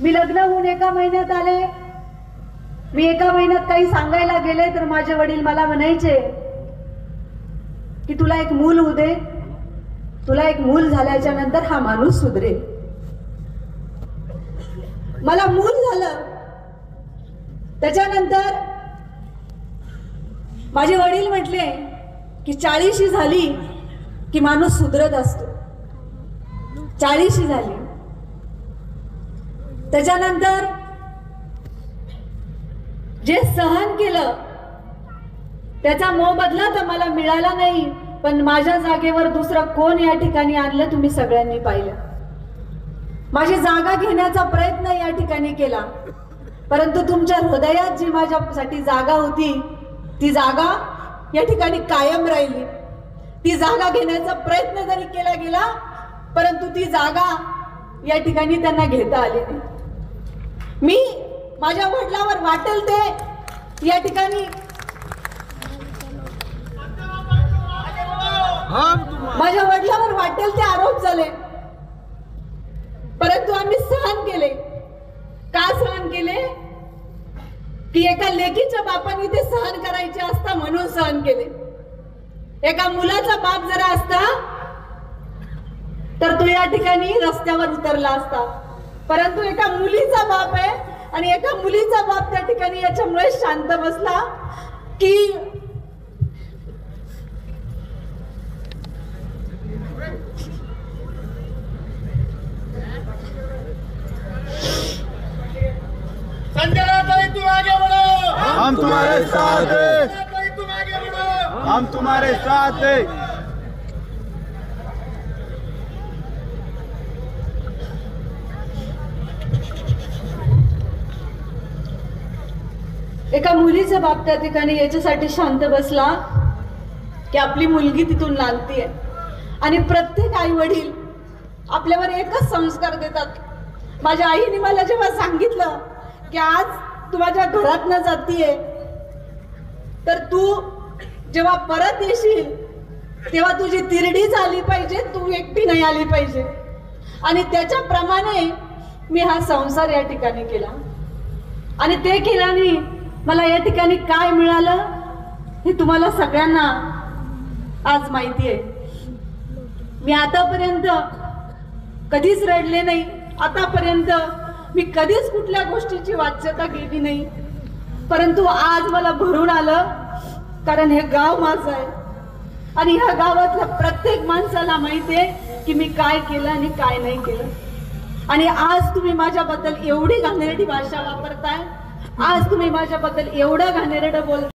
मी लग्न होऊन एका महिन्यात आले. मी एका महिन्यात काही सांगायला गेले तर माझे वडील मला म्हणायचे की तुला एक मूल होऊ दे, तुला एक मूल झाल्याच्या नंतर हा माणूस सुधरेल. मला मूल झालं. त्याच्यानंतर माझे वडील म्हटले की 40शी झाली की माणूस सुधरत असतो. 40शी झाली. त्याच्यानंतर जे सहन केलं त्याचा मोबदला तर मला मिळाला नाही, पण माझ्या जागेवर दुसरं कोण या ठिकाणी आणलं तुम्ही सगळ्यांनी पाहिलं. माझी जागा घेण्याचा प्रयत्न या ठिकाणी केला, परंतु तुमच्या हृदयात जी माझ्यासाठी जागा होती ती जागा या ठिकाणी कायम राहिली. ती जागा घेण्याचा प्रयत्न जरी केला गेला परंतु ती जागा या ठिकाणी त्यांना घेता आली नाही. मी माझ्या वडिलांवर वाटेल ते या ठिकाणी माझ्या वडिलांवर वाटेल ते आरोप झाले, परंतु आम्ही सहन केले. का सहन केले? की एका लेकीच्या बापाने ते सहन करायचे असता म्हणून सहन केले. एका मुलाचा बाप जरा असता तर तो या ठिकाणी रस्त्यावर उतरला असता, परंतु एका मुलीचा बाप आहे आणि एका मुलीचा बाप त्या ठिकाणी याच्यामुळे शांत बसला की संजय राउत तुम आगे बढ़ो, हम तुम्हारे साथ हैं, तुम आगे बढ़ो, हम तुम्हारे साथ हैं. एका मुलीचा बाप त्या ठिकाणी याच्यासाठी शांत बसला की आपली मुलगी तिथून लांबतीये आणि प्रत्येक आई वडील आपल्यावर एकच संस्कार देतात. माझ्या आईने मला जेव्हा सांगितलं की आज तू माझ्या घरातनं जातीये तर तू जेव्हा परत येशील तेव्हा तुझी तिरडी झाली पाहिजे, तू एकटी नाही आली पाहिजे. आणि त्याच्याप्रमाणे मी हा संसार या ठिकाणी केला आणि ते केल्याने मला या ठिकाणी काय मिळालं हे तुम्हाला सगळ्यांना आज माहिती आहे. मी आतापर्यंत कधीच रडले नाही. आतापर्यंत मी कधीच कुठल्या गोष्टीची वाच्यता केली नाही, परंतु आज मला भरून आलं, कारण हे गाव माझं आहे आणि ह्या गावातल्या प्रत्येक माणसाला माहिती आहे की मी काय केलं आणि काय नाही केलं. आणि आज तुम्ही माझ्याबद्दल एवढी घाणेरडी भाषा वापरताय, आज तुम्ही माझ्याबद्दल एवढं घाणेरडं बोलताय.